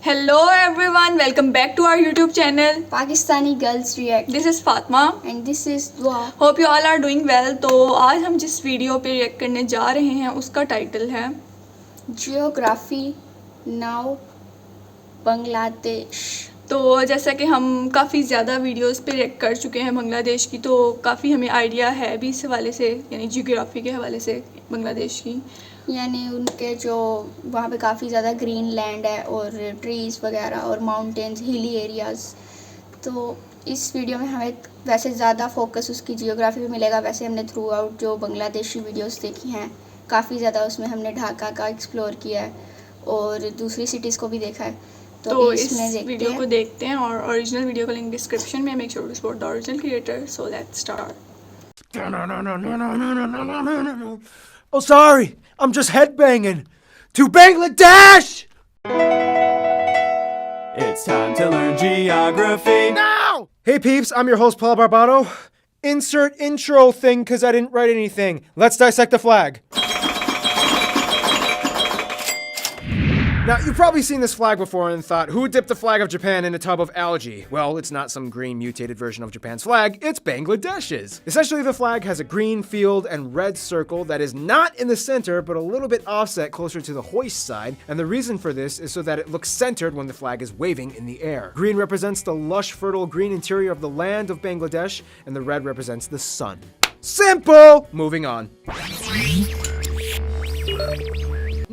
Hello everyone, welcome back to our YouTube channel Pakistani Girls React. This is Fatma And this is Dua. Hope you all are doing well. तो आज हम जिस video पे react करने जा रहे हैं उसका टाइटल है Geography Now Bangladesh. तो जैसा कि हम काफ़ी ज़्यादा वीडियोस पे रिएक्ट कर चुके हैं बांग्लादेश की, तो काफ़ी हमें आइडिया है भी इस हवाले से, यानी जियोग्राफी के हवाले से बांग्लादेश की, यानी उनके जो वहाँ पे काफ़ी ज़्यादा ग्रीन लैंड है और ट्रीज़ वगैरह और माउंटेन्स, हिली एरियाज़। तो इस वीडियो में हमें वैसे ज़्यादा फोकस उसकी जियोग्राफी पे मिलेगा। वैसे हमने थ्रू आउट जो बांग्लादेशी वीडियोस देखी हैं काफ़ी ज़्यादा उसमें हमने ढाका का एक्सप्लोर किया है और दूसरी सिटीज़ को भी देखा है। तो इस वीडियो को देखते हैं और ओरिजिनल वीडियो का लिंक डिस्क्रिप्शन में। Make sure to support the original creator. So let's start. Oh, sorry. I'm just headbanging. To Bangladesh! It's time to learn geography Now! Hey peeps, I'm your host Paul Barbado. Insert intro thing because I didn't write anything. Let's dissect the flag. Now, you've probably seen this flag before and thought, who dipped the flag of Japan in a tub of algae? Well, it's not some green mutated version of Japan's flag, it's Bangladesh's. Essentially, the flag has a green field and red circle that is not in the center, but a little bit offset closer to the hoist side, and the reason for this is so that it looks centered when the flag is waving in the air. Green represents the lush, fertile green interior of the land of Bangladesh, and the red represents the sun. Simple! Moving on.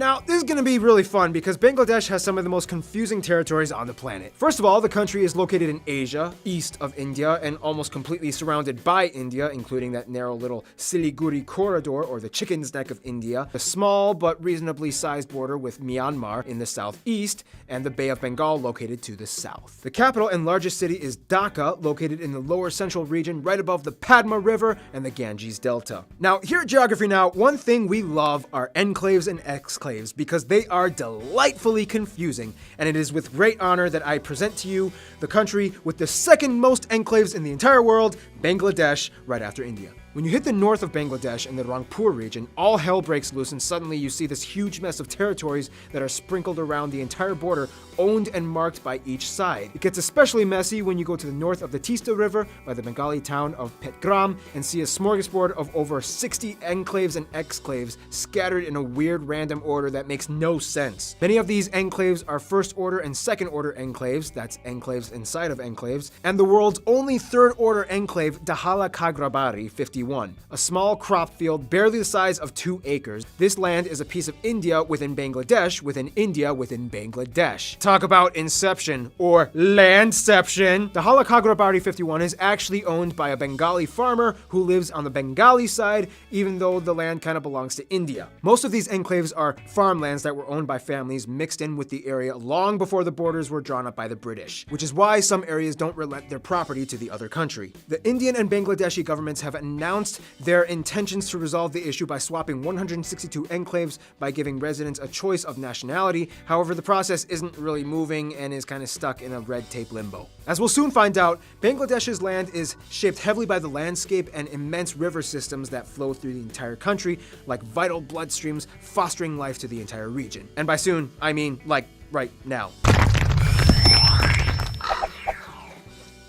Now, this is going to be really fun because Bangladesh has some of the most confusing territories on the planet. First of all, the country is located in Asia, east of India, and almost completely surrounded by India, including that narrow little Siliguri corridor, or the chicken's neck of India, a small but reasonably sized border with Myanmar in the southeast, and the Bay of Bengal located to the south. The capital and largest city is Dhaka, located in the lower central region right above the Padma River and the Ganges Delta. Now, here at Geography Now, one thing we love are enclaves and exclaves, because they are delightfully confusing, and it is with great honor that I present to you the country with the second most enclaves in the entire world, Bangladesh, right after India. When you hit the north of Bangladesh in the Rangpur region, all hell breaks loose and suddenly you see this huge mess of territories that are sprinkled around the entire border, owned and marked by each side. It gets especially messy when you go to the north of the Tista River by the Bengali town of Petgram and see a smorgasbord of over 60 enclaves and exclaves scattered in a weird random order that makes no sense. Many of these enclaves are first order and second order enclaves, that's enclaves inside of enclaves, and the world's only third order enclave, Dahala Kagrabari 51, a small crop field barely the size of 2 acres. This land is a piece of India within Bangladesh within India within Bangladesh. Talk about inception or landception. Dahala Kagrabari 51 is actually owned by a Bengali farmer who lives on the Bengali side, even though the land kind of belongs to India. Most of these enclaves are farmlands that were owned by families mixed in with the area long before the borders were drawn up by the British, which is why some areas don't relent their property to the other country. The Indian and Bangladeshi governments have announced their intentions to resolve the issue by swapping 162 enclaves by giving residents a choice of nationality. However, the process isn't really moving and is kind of stuck in a red tape limbo. As we'll soon find out, Bangladesh's land is shaped heavily by the landscape and immense river systems that flow through the entire country like vital bloodstreams, fostering life to the entire region. And by soon, I mean like right now.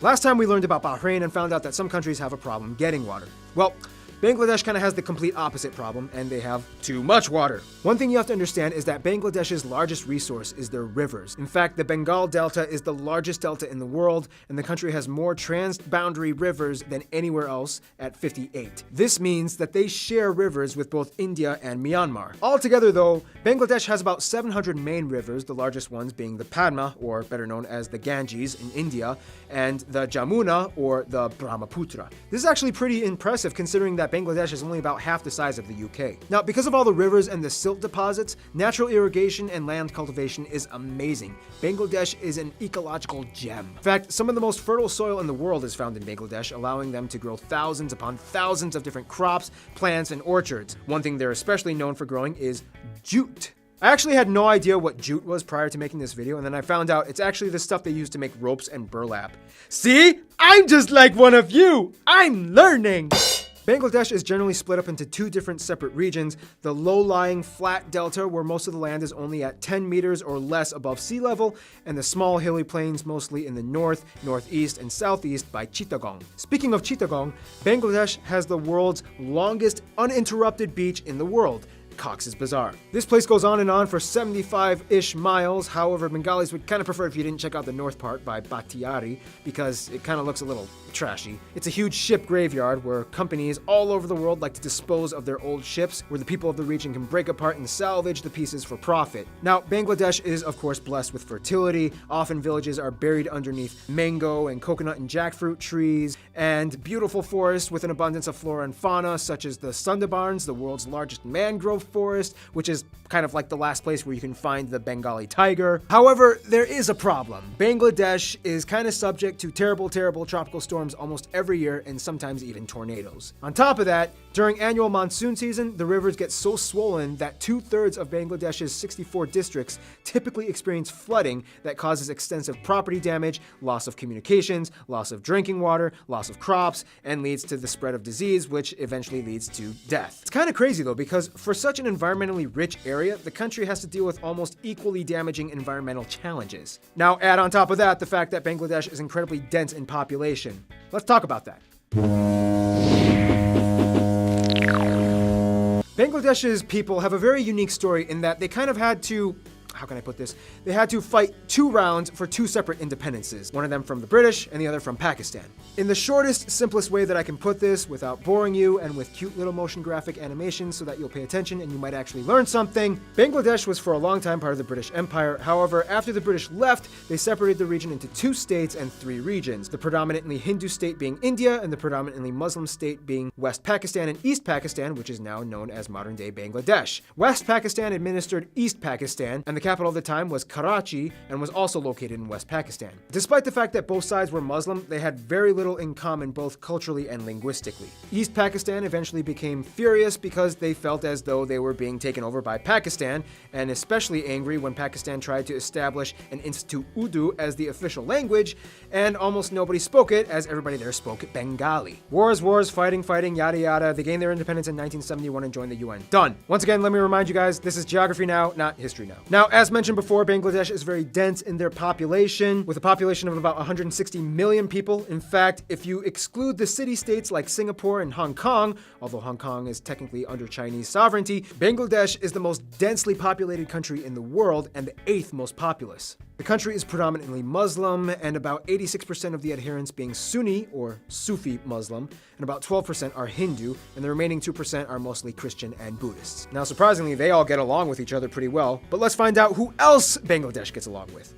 Last time we learned about Bahrain and found out that some countries have a problem getting water. Well, Bangladesh kind of has the complete opposite problem, and they have too much water. One thing you have to understand is that Bangladesh's largest resource is their rivers. In fact, the Bengal Delta is the largest delta in the world, and the country has more trans-boundary rivers than anywhere else at 58. This means that they share rivers with both India and Myanmar. Altogether though, Bangladesh has about 700 main rivers, the largest ones being the Padma, or better known as the Ganges in India, and the Jamuna, or the Brahmaputra. This is actually pretty impressive considering that Bangladesh is only about half the size of the UK. Now, because of all the rivers and the silt deposits, natural irrigation and land cultivation is amazing. Bangladesh is an ecological gem. In fact, some of the most fertile soil in the world is found in Bangladesh, allowing them to grow thousands upon thousands of different crops, plants, and orchards. One thing they're especially known for growing is jute. I actually had no idea what jute was prior to making this video, and then I found out it's actually the stuff they use to make ropes and burlap. See? I'm just like one of you! I'm learning! Bangladesh is generally split up into two different separate regions: the low-lying flat delta, where most of the land is only at 10 meters or less above sea level, and the small hilly plains mostly in the north, northeast, and southeast by Chittagong. Speaking of Chittagong, Bangladesh has the world's longest uninterrupted beach in the world, Cox's Bazar. This place goes on and on for 75-ish miles. However, Bengalis would kind of prefer if you didn't check out the north part by Bakhtiari, because it kind of looks a little trashy. It's a huge ship graveyard where companies all over the world like to dispose of their old ships, where the people of the region can break apart and salvage the pieces for profit. Now, Bangladesh is of course blessed with fertility. Often villages are buried underneath mango and coconut and jackfruit trees, and beautiful forests with an abundance of flora and fauna, such as the Sundarbans, the world's largest mangrove forest, which is kind of like the last place where you can find the Bengali tiger. However, there is a problem. Bangladesh is kind of subject to terrible tropical storms almost every year, and sometimes even tornadoes. On top of that, during annual monsoon season, the rivers get so swollen that 2/3 of Bangladesh's 64 districts typically experience flooding that causes extensive property damage, loss of communications, loss of drinking water, loss of crops, and leads to the spread of disease, which eventually leads to death. It's kind of crazy though, because for such an environmentally rich area, the country has to deal with almost equally damaging environmental challenges. Now, add on top of that the fact that Bangladesh is incredibly dense in population. Let's talk about that. Bangladesh's people have a very unique story in that they kind of had to, how can I put this? They had to fight 2 rounds for 2 separate independences, one of them from the British and the other from Pakistan. In the shortest, simplest way that I can put this without boring you, and with cute little motion graphic animations so that you'll pay attention and you might actually learn something, Bangladesh was for a long time part of the British Empire. However, after the British left, they separated the region into 2 states and 3 regions, the predominantly Hindu state being India and the predominantly Muslim state being West Pakistan and East Pakistan, which is now known as modern-day Bangladesh. West Pakistan administered East Pakistan, and the capital of the time was Karachi and was also located in West Pakistan. Despite the fact that both sides were Muslim, they had very little in common both culturally and linguistically. East Pakistan eventually became furious because they felt as though they were being taken over by Pakistan, and especially angry when Pakistan tried to establish and institute Urdu as the official language, and almost nobody spoke it, as everybody there spoke Bengali. Wars, fighting, yada yada. They gained their independence in 1971 and joined the UN. Done. Once again, let me remind you guys, this is geography now, not history now. Now, as mentioned before, Bangladesh is very dense in their population, with a population of about 160 million people. In fact, if you exclude the city-states like Singapore and Hong Kong, although Hong Kong is technically under Chinese sovereignty, Bangladesh is the most densely populated country in the world and the 8th most populous. The country is predominantly Muslim, and about 86% of the adherents being Sunni or Sufi Muslim, and about 12% are Hindu, and the remaining 2% are mostly Christian and Buddhists. Now, surprisingly, they all get along with each other pretty well, but let's find out who else Bangladesh gets along with.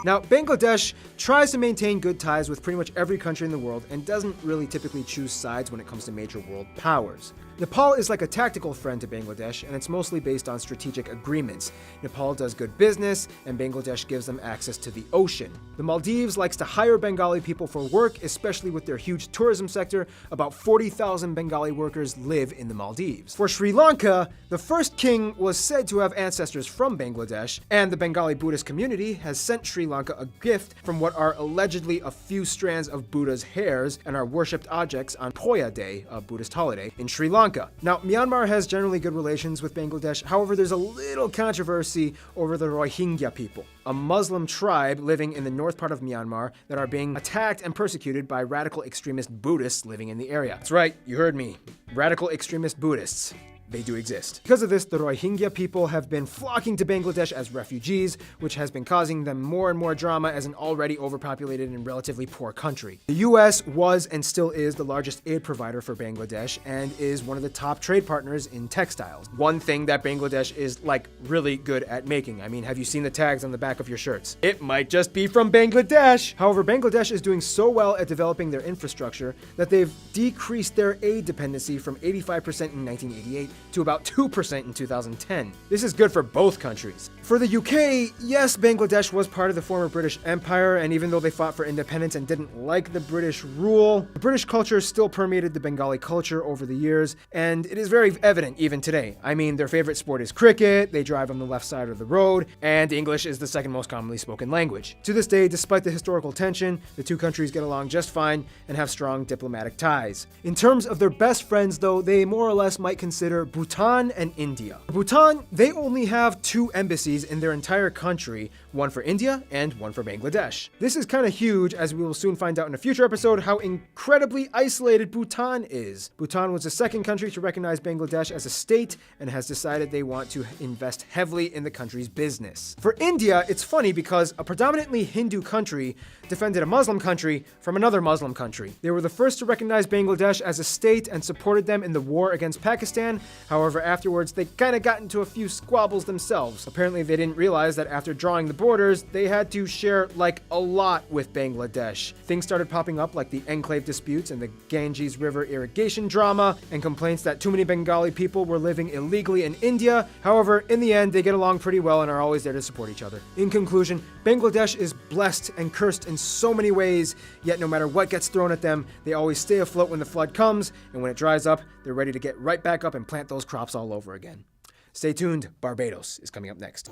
Now, Bangladesh tries to maintain good ties with pretty much every country in the world and doesn't really typically choose sides when it comes to major world powers. Nepal is like a tactical friend to Bangladesh, and it's mostly based on strategic agreements. Nepal does good business, and Bangladesh gives them access to the ocean. The Maldives likes to hire Bengali people for work, especially with their huge tourism sector. About 40,000 Bengali workers live in the Maldives. For Sri Lanka, the first king was said to have ancestors from Bangladesh, and the Bengali Buddhist community has sent Sri Lanka a gift from what are allegedly a few strands of Buddha's hairs and are worshipped objects on Poya Day, a Buddhist holiday, in Sri Lanka. Now, Myanmar has generally good relations with Bangladesh. However, there's a little controversy over the Rohingya people, a Muslim tribe living in the north part of Myanmar that are being attacked and persecuted by radical extremist Buddhists living in the area. That's right, you heard me. Radical extremist Buddhists. They do exist. Because of this, the Rohingya people have been flocking to Bangladesh as refugees, which has been causing them more and more drama as an already overpopulated and relatively poor country. The US was and still is the largest aid provider for Bangladesh and is one of the top trade partners in textiles. One thing that Bangladesh is like really good at making. I mean, have you seen the tags on the back of your shirts? It might just be from Bangladesh. However, Bangladesh is doing so well at developing their infrastructure that they've decreased their aid dependency from 85% in 1988 to about 2% in 2010. This is good for both countries. For the UK, yes, Bangladesh was part of the former British Empire, and even though they fought for independence and didn't like the British rule, the British culture still permeated the Bengali culture over the years, and it is very evident even today. I mean, their favorite sport is cricket, they drive on the left side of the road, and English is the second most commonly spoken language. To this day, despite the historical tension, the two countries get along just fine and have strong diplomatic ties. In terms of their best friends, though, they more or less might consider Bhutan and India. Bhutan, they only have 2 embassies in their entire country, one for India and one for Bangladesh. This is kind of huge, as we will soon find out in a future episode how incredibly isolated Bhutan is. Bhutan was the second country to recognize Bangladesh as a state and has decided they want to invest heavily in the country's business. For India, it's funny because a predominantly Hindu country defended a Muslim country from another Muslim country. They were the first to recognize Bangladesh as a state and supported them in the war against Pakistan. However, afterwards, they kind of got into a few squabbles themselves. Apparently, they didn't realize that after drawing the borders, they had to share like a lot with Bangladesh. Things started popping up like the enclave disputes and the Ganges River irrigation drama, and complaints that too many Bengali people were living illegally in India. However, in the end, they get along pretty well and are always there to support each other. In conclusion, Bangladesh is blessed and cursed in so many ways, yet no matter what gets thrown at them, they always stay afloat when the flood comes, and when it dries up, they're ready to get right back up and plant those crops all over again. Stay tuned, Barbados is coming up next.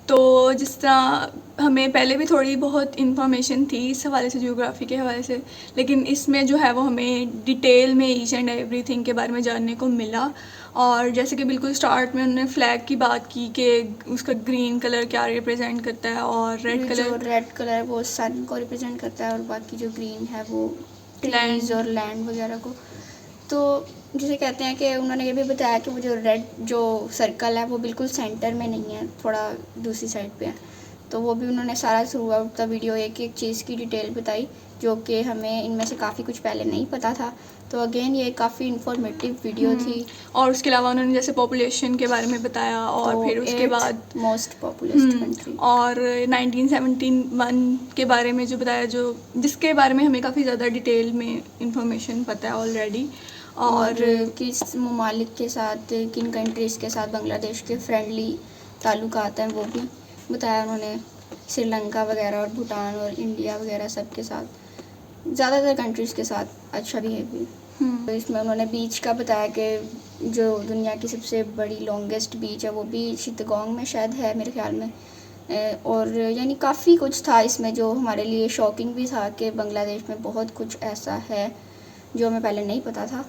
तो जिस तरह हमें पहले भी थोड़ी बहुत information थी इस हवाले से, जियोग्राफी के हवाले से, लेकिन इसमें जो है वो हमें डिटेल में ईच एंड एवरीथिंग के बारे में जानने को मिला. और जैसे कि बिल्कुल स्टार्ट में उन्होंने फ्लैग की बात की कि उसका ग्रीन कलर क्या रिप्रेजेंट करता है और रेड कलर वो सन को रिप्रेजेंट करता है और बाकी जो ग्रीन है वो ट्रीज और लैंड वगैरह को. तो जिसे कहते हैं कि उन्होंने ये भी बताया कि वो जो रेड जो सर्कल है वो बिल्कुल सेंटर में नहीं है, थोड़ा दूसरी साइड पे है. तो वो भी उन्होंने सारा थ्रू आउट द वीडियो एक एक चीज़ की डिटेल बताई, जो कि हमें इनमें से काफ़ी कुछ पहले नहीं पता था. तो अगेन ये काफ़ी इंफॉर्मेटिव वीडियो थी. और उसके अलावा उन्होंने जैसे पॉपुलेशन के बारे में बताया, और तो फिर उसके बाद मोस्ट पॉपुलस कंट्री और 1971 के बारे में जो बताया, जो जिसके बारे में हमें काफ़ी ज़्यादा डिटेल में इंफॉर्मेशन पता है ऑलरेडी. और किस ममालिक के साथ, किन कंट्रीज़ के साथ बांग्लादेश के फ्रेंडली ताल्लुकात हैं वो भी बताया उन्होंने. श्रीलंका वगैरह और भूटान और इंडिया वगैरह सब के साथ, ज़्यादातर कंट्रीज़ के साथ अच्छा बिहेवियर. तो इसमें उन्होंने बीच का बताया कि जो दुनिया की सबसे बड़ी लॉन्गेस्ट बीच है वो भी चित्तगोंग में शायद है मेरे ख्याल में. और यानी काफ़ी कुछ था इसमें जो हमारे लिए शॉकिंग भी था कि बांग्लादेश में बहुत कुछ ऐसा है जो हमें पहले नहीं पता था.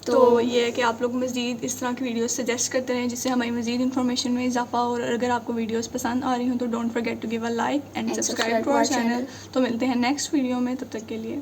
तो ये है कि आप लोग मज़ीद इस तरह की वीडियोस सजेस्ट करते रहें जिससे हमारी मज़ीद इन्फॉर्मेशन में इजाफा हो. और अगर आपको वीडियोस पसंद आ रही हो तो don't forget to give a like and subscribe to our channel. तो मिलते हैं नेक्स्ट वीडियो में, तब तक के लिए.